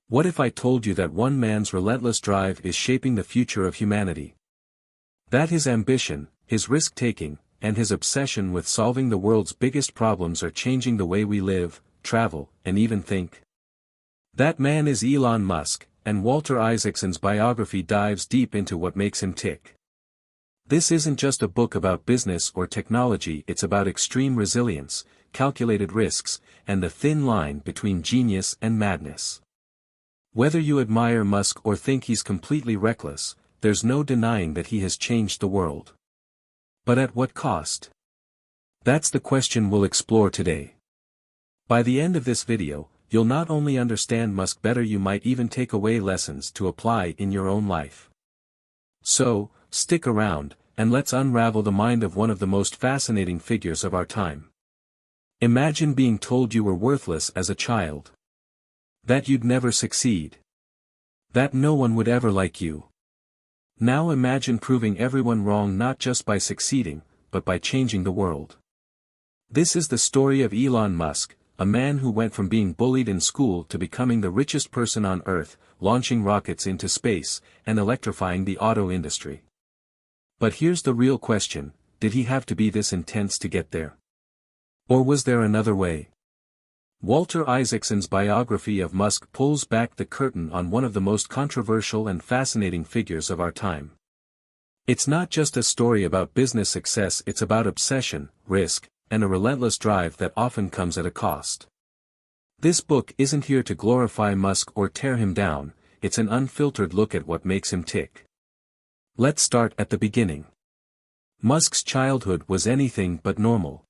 What if I told you that one man's relentless drive is shaping the future of humanity? That his ambition, his risk-taking, and his obsession with solving the world's biggest problems are changing the way we live, travel, and even think? That man is Elon Musk, and Walter Isaacson's biography dives deep into what makes him tick. This isn't just a book about business or technology, it's about extreme resilience, calculated risks, and the thin line between genius and madness. Whether you admire Musk or think he's completely reckless, there's no denying that he has changed the world. But at what cost? That's the question we'll explore today. By the end of this video, you'll not only understand Musk better, you might even take away lessons to apply in your own life. So, stick around, and let's unravel the mind of one of the most fascinating figures of our time. Imagine being told you were worthless as a child. That you'd never succeed. That no one would ever like you. Now imagine proving everyone wrong, not just by succeeding, but by changing the world. This is the story of Elon Musk, a man who went from being bullied in school to becoming the richest person on Earth, launching rockets into space, and electrifying the auto industry. But here's the real question: did he have to be this intense to get there? Or was there another way? Walter Isaacson's biography of Musk pulls back the curtain on one of the most controversial and fascinating figures of our time. It's not just a story about business success, it's about obsession, risk, and a relentless drive that often comes at a cost. This book isn't here to glorify Musk or tear him down, it's an unfiltered look at what makes him tick. Let's start at the beginning. Musk's childhood was anything but normal.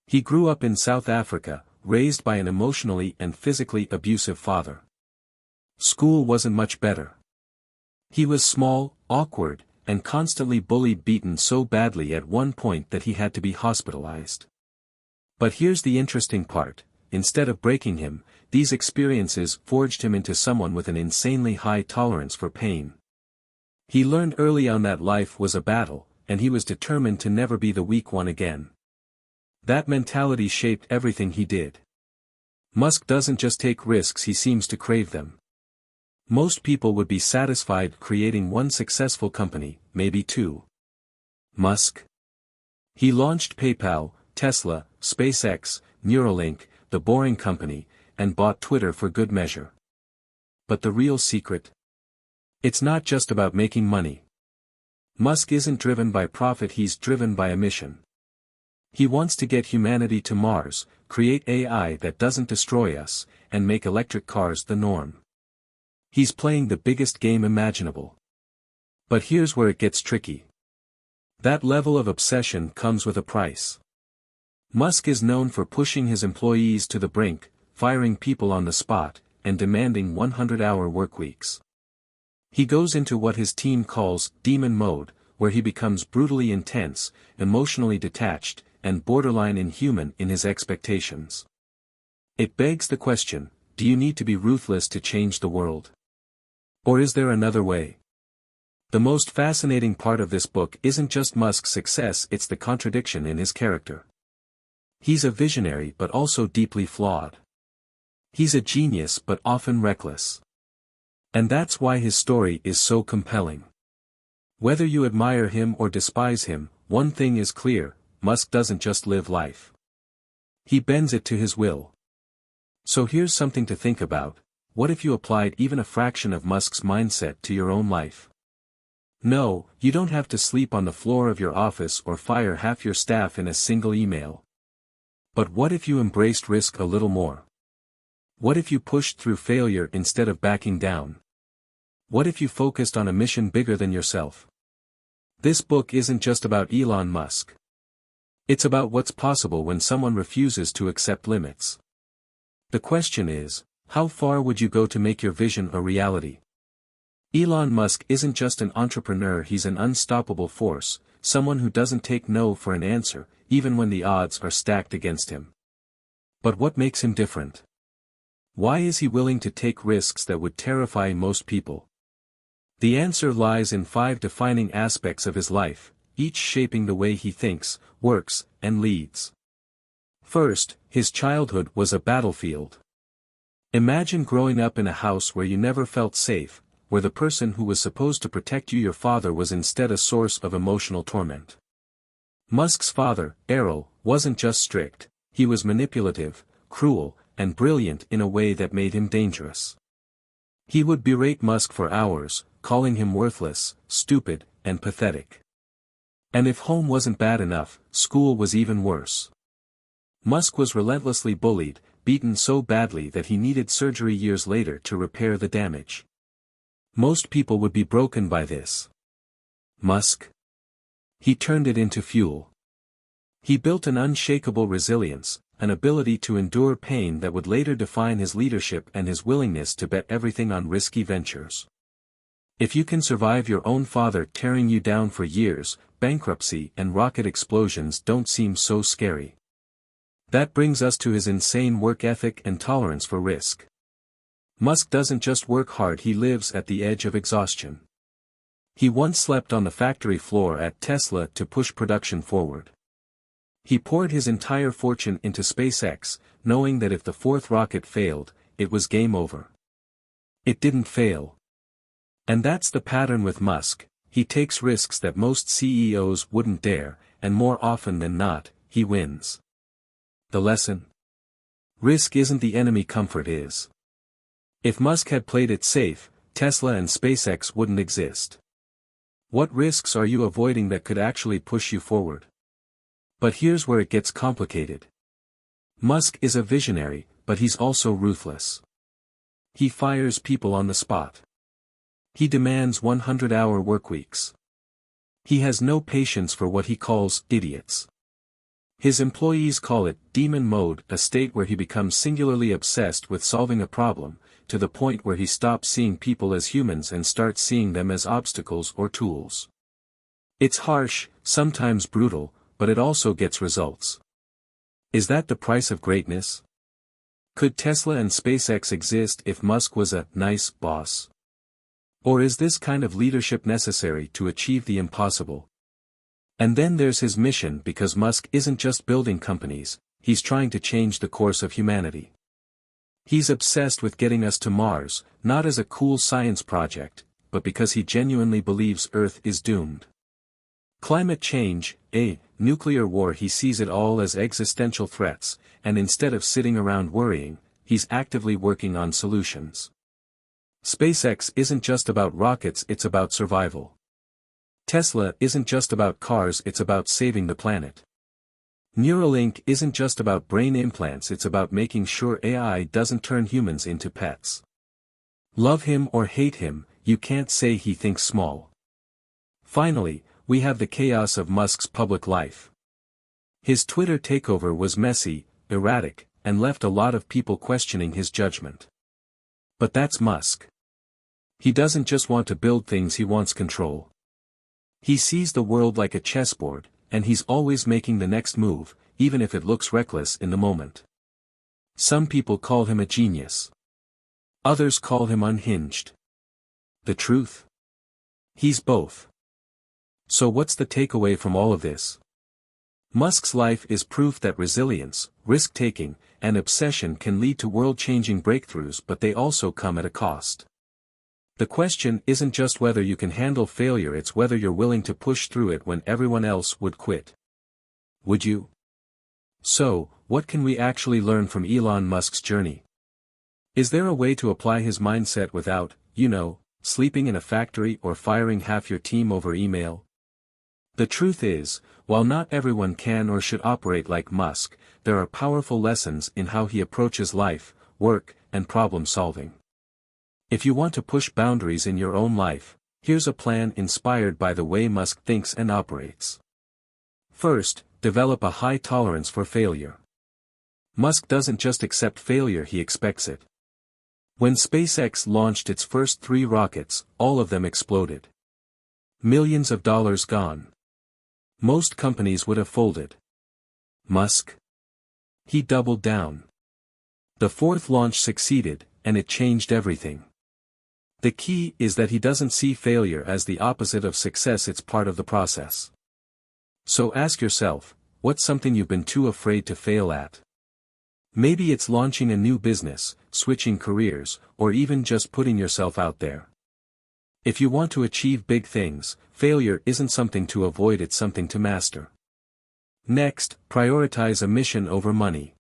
He grew up in South Africa, raised by an emotionally and physically abusive father. School wasn't much better. He was small, awkward, and constantly bullied, beaten so badly at one point that he had to be hospitalized. But here's the interesting part: instead of breaking him, these experiences forged him into someone with an insanely high tolerance for pain. He learned early on that life was a battle, and he was determined to never be the weak one again. That mentality shaped everything he did. Musk doesn't just take risks, he seems to crave them. Most people would be satisfied creating one successful company, maybe two. Musk? He launched PayPal, Tesla, SpaceX, Neuralink, the Boring Company, and bought Twitter for good measure. But the real secret? It's not just about making money. Musk isn't driven by profit, he's driven by a mission. He wants to get humanity to Mars, create AI that doesn't destroy us, and make electric cars the norm. He's playing the biggest game imaginable. But here's where it gets tricky. That level of obsession comes with a price. Musk is known for pushing his employees to the brink, firing people on the spot, and demanding 100-hour workweeks. He goes into what his team calls demon mode, where he becomes brutally intense, emotionally detached, and borderline inhuman in his expectations. It begs the question: do you need to be ruthless to change the world? Or is there another way? The most fascinating part of this book isn't just Musk's success, it's the contradiction in his character. He's a visionary but also deeply flawed. He's a genius but often reckless. And that's why his story is so compelling. Whether you admire him or despise him, one thing is clear: Musk doesn't just live life. He bends it to his will. So here's something to think about: what if you applied even a fraction of Musk's mindset to your own life? No, you don't have to sleep on the floor of your office or fire half your staff in a single email. But what if you embraced risk a little more? What if you pushed through failure instead of backing down? What if you focused on a mission bigger than yourself? This book isn't just about Elon Musk. It's about what's possible when someone refuses to accept limits. The question is, how far would you go to make your vision a reality? Elon Musk isn't just an entrepreneur, he's an unstoppable force, someone who doesn't take no for an answer, even when the odds are stacked against him. But what makes him different? Why is he willing to take risks that would terrify most people? The answer lies in 5 defining aspects of his life, each shaping the way he thinks, works, and leads. First, his childhood was a battlefield. Imagine growing up in a house where you never felt safe, where the person who was supposed to protect you, your father, was instead a source of emotional torment. Musk's father, Errol, wasn't just strict, he was manipulative, cruel, and brilliant in a way that made him dangerous. He would berate Musk for hours, calling him worthless, stupid, and pathetic. And if home wasn't bad enough, school was even worse. Musk was relentlessly bullied, beaten so badly that he needed surgery years later to repair the damage. Most people would be broken by this. Musk? He turned it into fuel. He built an unshakable resilience, an ability to endure pain that would later define his leadership and his willingness to bet everything on risky ventures. If you can survive your own father tearing you down for years, bankruptcy and rocket explosions don't seem so scary. That brings us to his insane work ethic and tolerance for risk. Musk doesn't just work hard, he lives at the edge of exhaustion. He once slept on the factory floor at Tesla to push production forward. He poured his entire fortune into SpaceX, knowing that if the fourth rocket failed, it was game over. It didn't fail. And that's the pattern with Musk. He takes risks that most CEOs wouldn't dare, and more often than not, he wins. The lesson? Risk isn't the enemy, comfort is. If Musk had played it safe, Tesla and SpaceX wouldn't exist. What risks are you avoiding that could actually push you forward? But here's where it gets complicated. Musk is a visionary, but he's also ruthless. He fires people on the spot. He demands 100-hour workweeks. He has no patience for what he calls idiots. His employees call it demon mode, a state where he becomes singularly obsessed with solving a problem, to the point where he stops seeing people as humans and starts seeing them as obstacles or tools. It's harsh, sometimes brutal, but it also gets results. Is that the price of greatness? Could Tesla and SpaceX exist if Musk was a nice boss? Or is this kind of leadership necessary to achieve the impossible? And then there's his mission, because Musk isn't just building companies, he's trying to change the course of humanity. He's obsessed with getting us to Mars, not as a cool science project, but because he genuinely believes Earth is doomed. Climate change, nuclear war, he sees it all as existential threats, and instead of sitting around worrying, he's actively working on solutions. SpaceX isn't just about rockets, it's about survival. Tesla isn't just about cars, it's about saving the planet. Neuralink isn't just about brain implants, it's about making sure AI doesn't turn humans into pets. Love him or hate him, you can't say he thinks small. Finally, we have the chaos of Musk's public life. His Twitter takeover was messy, erratic, and left a lot of people questioning his judgment. But that's Musk. He doesn't just want to build things, he wants control. He sees the world like a chessboard, and he's always making the next move, even if it looks reckless in the moment. Some people call him a genius. Others call him unhinged. The truth? He's both. So what's the takeaway from all of this? Musk's life is proof that resilience, risk-taking, and obsession can lead to world-changing breakthroughs, but they also come at a cost. The question isn't just whether you can handle failure, it's whether you're willing to push through it when everyone else would quit. Would you? So, what can we actually learn from Elon Musk's journey? Is there a way to apply his mindset without, sleeping in a factory or firing half your team over email? The truth is, while not everyone can or should operate like Musk, there are powerful lessons in how he approaches life, work, and problem solving. If you want to push boundaries in your own life, here's a plan inspired by the way Musk thinks and operates. First, develop a high tolerance for failure. Musk doesn't just accept failure, he expects it. When SpaceX launched its first 3 rockets, all of them exploded. Millions of dollars gone. Most companies would have folded. Musk? He doubled down. The 4th launch succeeded, and it changed everything. The key is that he doesn't see failure as the opposite of success, it's part of the process. So ask yourself, what's something you've been too afraid to fail at? Maybe it's launching a new business, switching careers, or even just putting yourself out there. If you want to achieve big things, failure isn't something to avoid, it's something to master. Next, prioritize a mission over money.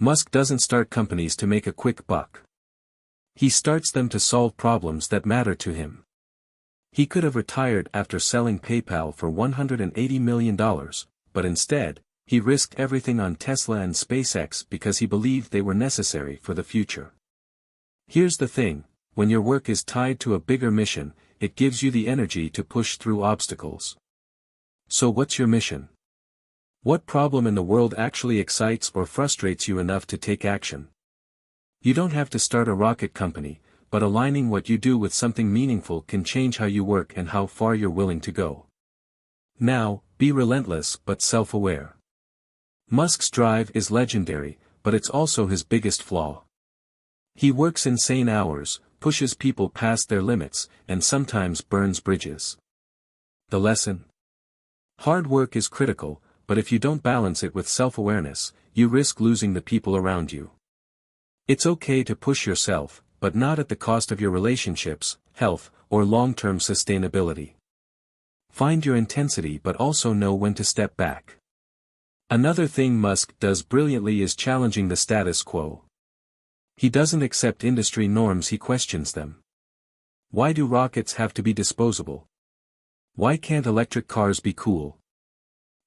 Musk doesn't start companies to make a quick buck. He starts them to solve problems that matter to him. He could have retired after selling PayPal for $180 million, but instead, he risked everything on Tesla and SpaceX because he believed they were necessary for the future. Here's the thing, when your work is tied to a bigger mission, it gives you the energy to push through obstacles. So what's your mission? What problem in the world actually excites or frustrates you enough to take action? You don't have to start a rocket company, but aligning what you do with something meaningful can change how you work and how far you're willing to go. Now, be relentless but self-aware. Musk's drive is legendary, but it's also his biggest flaw. He works insane hours, pushes people past their limits, and sometimes burns bridges. The lesson? Hard work is critical, but if you don't balance it with self-awareness, you risk losing the people around you. It's okay to push yourself, but not at the cost of your relationships, health, or long-term sustainability. Find your intensity but also know when to step back. Another thing Musk does brilliantly is challenging the status quo. He doesn't accept industry norms, he questions them. Why do rockets have to be disposable? Why can't electric cars be cool?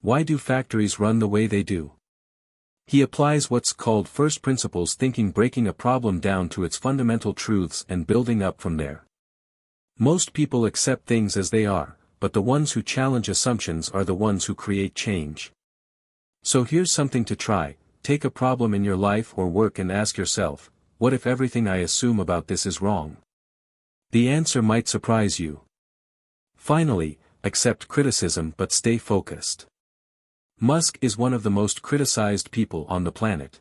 Why do factories run the way they do? He applies what's called first principles thinking, breaking a problem down to its fundamental truths and building up from there. Most people accept things as they are, but the ones who challenge assumptions are the ones who create change. So here's something to try: take a problem in your life or work and ask yourself, what if everything I assume about this is wrong? The answer might surprise you. Finally, accept criticism but stay focused. Musk is one of the most criticized people on the planet.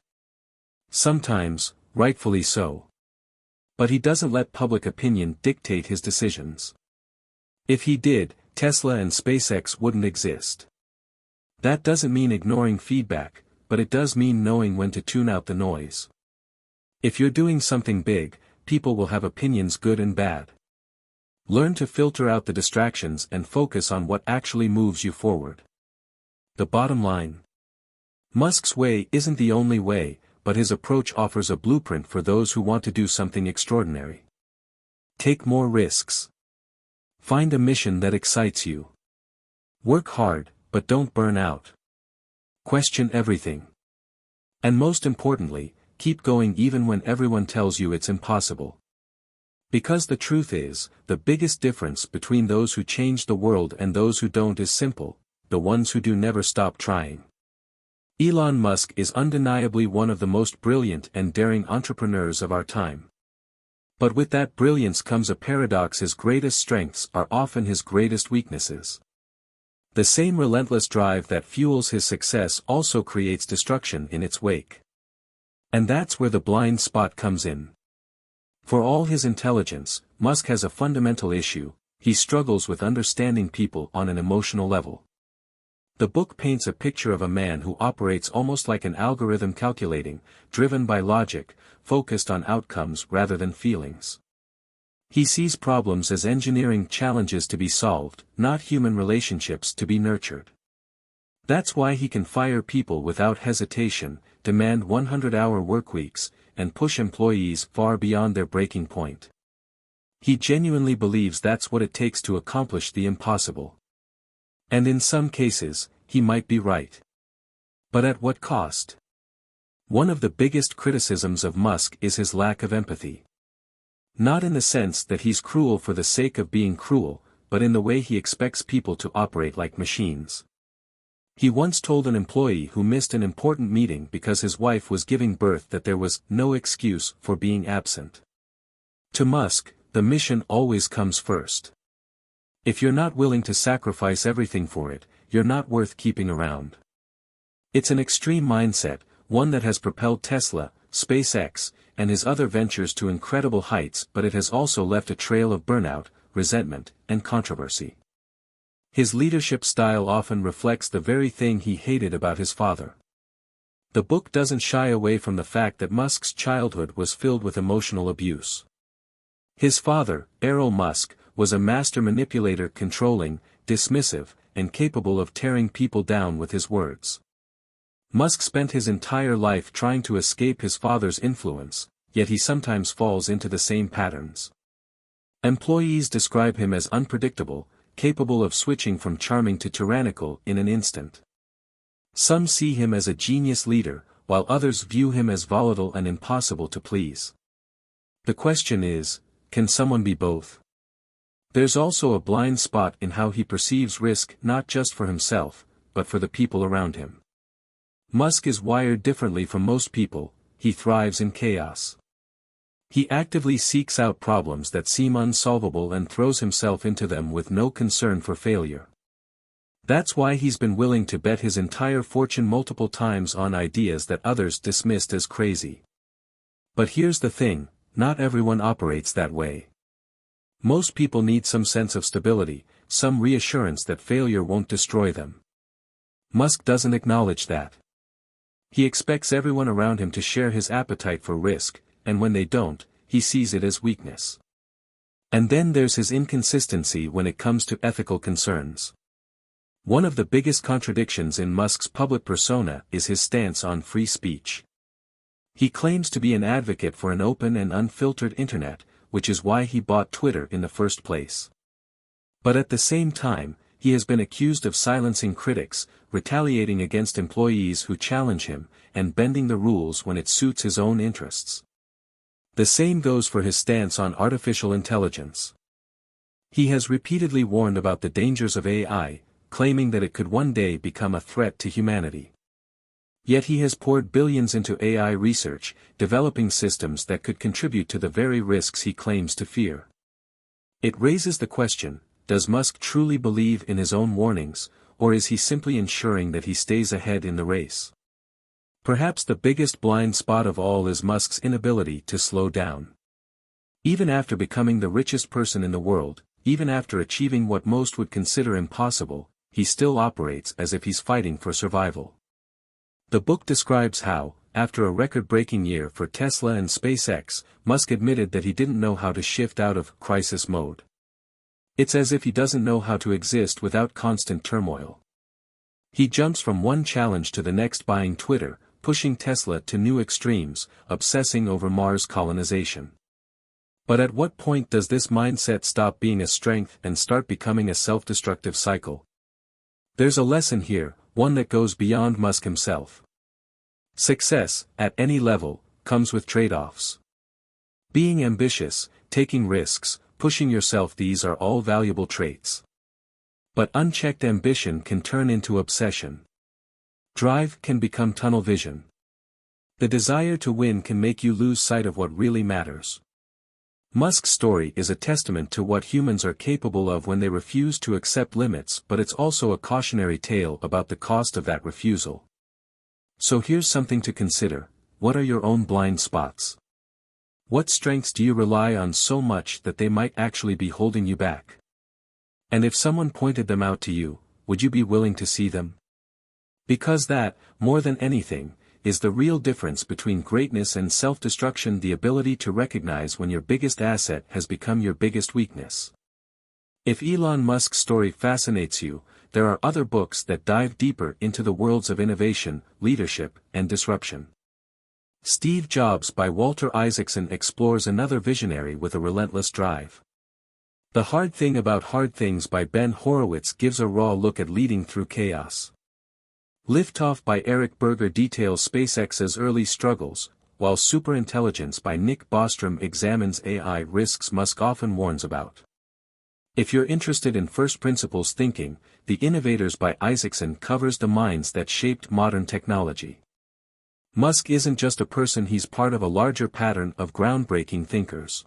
Sometimes, rightfully so. But he doesn't let public opinion dictate his decisions. If he did, Tesla and SpaceX wouldn't exist. That doesn't mean ignoring feedback, but it does mean knowing when to tune out the noise. If you're doing something big, people will have opinions, good and bad. Learn to filter out the distractions and focus on what actually moves you forward. The bottom line: Musk's way isn't the only way, but his approach offers a blueprint for those who want to do something extraordinary. Take more risks. Find a mission that excites you. Work hard, but don't burn out. Question everything. And most importantly, keep going even when everyone tells you it's impossible. Because the truth is, the biggest difference between those who change the world and those who don't is simple: the ones who do never stop trying. Elon Musk is undeniably one of the most brilliant and daring entrepreneurs of our time. But with that brilliance comes a paradox: his greatest strengths are often his greatest weaknesses. The same relentless drive that fuels his success also creates destruction in its wake. And that's where the blind spot comes in. For all his intelligence, Musk has a fundamental issue: he struggles with understanding people on an emotional level. The book paints a picture of a man who operates almost like an algorithm, calculating, driven by logic, focused on outcomes rather than feelings. He sees problems as engineering challenges to be solved, not human relationships to be nurtured. That's why he can fire people without hesitation, demand 100-hour workweeks, and push employees far beyond their breaking point. He genuinely believes that's what it takes to accomplish the impossible. And in some cases, he might be right. But at what cost? One of the biggest criticisms of Musk is his lack of empathy. Not in the sense that he's cruel for the sake of being cruel, but in the way he expects people to operate like machines. He once told an employee who missed an important meeting because his wife was giving birth that there was no excuse for being absent. To Musk, the mission always comes first. If you're not willing to sacrifice everything for it, you're not worth keeping around. It's an extreme mindset, one that has propelled Tesla, SpaceX, and his other ventures to incredible heights, but it has also left a trail of burnout, resentment, and controversy. His leadership style often reflects the very thing he hated about his father. The book doesn't shy away from the fact that Musk's childhood was filled with emotional abuse. His father, Elon Musk, was a master manipulator, controlling, dismissive, and capable of tearing people down with his words. Musk spent his entire life trying to escape his father's influence, yet he sometimes falls into the same patterns. Employees describe him as unpredictable, capable of switching from charming to tyrannical in an instant. Some see him as a genius leader, while others view him as volatile and impossible to please. The question is, can someone be both? There's also a blind spot in how he perceives risk, not just for himself, but for the people around him. Musk is wired differently from most people. He thrives in chaos. He actively seeks out problems that seem unsolvable and throws himself into them with no concern for failure. That's why he's been willing to bet his entire fortune multiple times on ideas that others dismissed as crazy. But here's the thing, not everyone operates that way. Most people need some sense of stability, some reassurance that failure won't destroy them. Musk doesn't acknowledge that. He expects everyone around him to share his appetite for risk, and when they don't, he sees it as weakness. And then there's his inconsistency when it comes to ethical concerns. One of the biggest contradictions in Musk's public persona is his stance on free speech. He claims to be an advocate for an open and unfiltered internet, which is why he bought Twitter in the first place. But at the same time, he has been accused of silencing critics, retaliating against employees who challenge him, and bending the rules when it suits his own interests. The same goes for his stance on artificial intelligence. He has repeatedly warned about the dangers of AI, claiming that it could one day become a threat to humanity. Yet he has poured billions into AI research, developing systems that could contribute to the very risks he claims to fear. It raises the question, does Musk truly believe in his own warnings, or is he simply ensuring that he stays ahead in the race? Perhaps the biggest blind spot of all is Musk's inability to slow down. Even after becoming the richest person in the world, even after achieving what most would consider impossible, he still operates as if he's fighting for survival. The book describes how, after a record-breaking year for Tesla and SpaceX, Musk admitted that he didn't know how to shift out of crisis mode. It's as if he doesn't know how to exist without constant turmoil. He jumps from one challenge to the next, buying Twitter, pushing Tesla to new extremes, obsessing over Mars colonization. But at what point does this mindset stop being a strength and start becoming a self-destructive cycle? There's a lesson here, one that goes beyond Musk himself. Success, at any level, comes with trade-offs. Being ambitious, taking risks, pushing yourself, these are all valuable traits. But unchecked ambition can turn into obsession. Drive can become tunnel vision. The desire to win can make you lose sight of what really matters. Musk's story is a testament to what humans are capable of when they refuse to accept limits, but it's also a cautionary tale about the cost of that refusal. So here's something to consider: what are your own blind spots? What strengths do you rely on so much that they might actually be holding you back? And if someone pointed them out to you, would you be willing to see them? Because that, more than anything, is the real difference between greatness and self-destruction: the ability to recognize when your biggest asset has become your biggest weakness. If Elon Musk's story fascinates you, there are other books that dive deeper into the worlds of innovation, leadership, and disruption. Steve Jobs by Walter Isaacson explores another visionary with a relentless drive. The Hard Thing About Hard Things by Ben Horowitz gives a raw look at leading through chaos. Liftoff by Eric Berger details SpaceX's early struggles, while Superintelligence by Nick Bostrom examines AI risks Musk often warns about. If you're interested in first principles thinking, The Innovators by Isaacson covers the minds that shaped modern technology. Musk isn't just a person, he's part of a larger pattern of groundbreaking thinkers.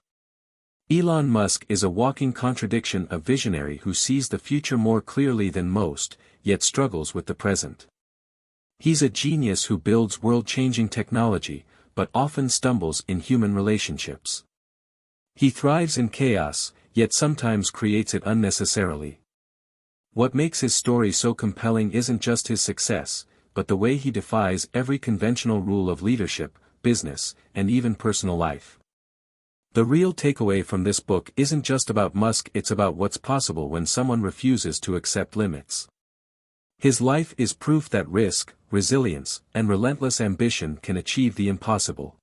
Elon Musk is a walking contradiction, a visionary who sees the future more clearly than most, yet struggles with the present. He's a genius who builds world-changing technology, but often stumbles in human relationships. He thrives in chaos, yet sometimes creates it unnecessarily. What makes his story so compelling isn't just his success, but the way he defies every conventional rule of leadership, business, and even personal life. The real takeaway from this book isn't just about Musk, it's about what's possible when someone refuses to accept limits. His life is proof that risk, resilience, and relentless ambition can achieve the impossible.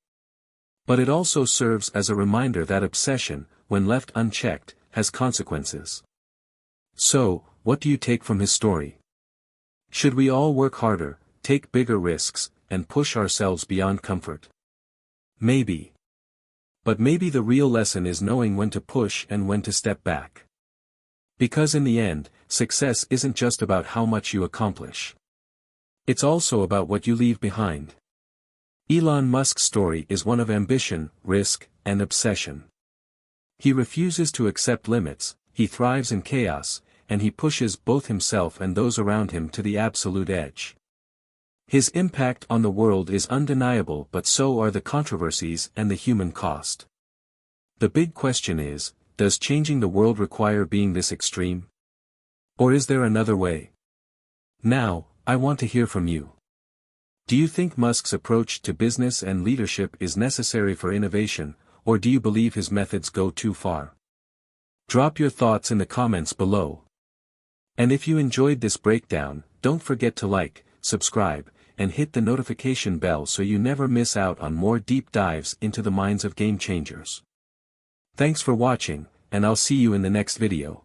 But it also serves as a reminder that obsession, when left unchecked, has consequences. So, what do you take from his story? Should we all work harder, take bigger risks, and push ourselves beyond comfort? Maybe. But maybe the real lesson is knowing when to push and when to step back. Because in the end, success isn't just about how much you accomplish. It's also about what you leave behind. Elon Musk's story is one of ambition, risk, and obsession. He refuses to accept limits, he thrives in chaos, and he pushes both himself and those around him to the absolute edge. His impact on the world is undeniable, but so are the controversies and the human cost. The big question is, does changing the world require being this extreme? Or is there another way? Now, I want to hear from you. Do you think Musk's approach to business and leadership is necessary for innovation, or do you believe his methods go too far? Drop your thoughts in the comments below. And if you enjoyed this breakdown, don't forget to like, subscribe, and hit the notification bell so you never miss out on more deep dives into the minds of game changers. Thanks for watching, and I'll see you in the next video.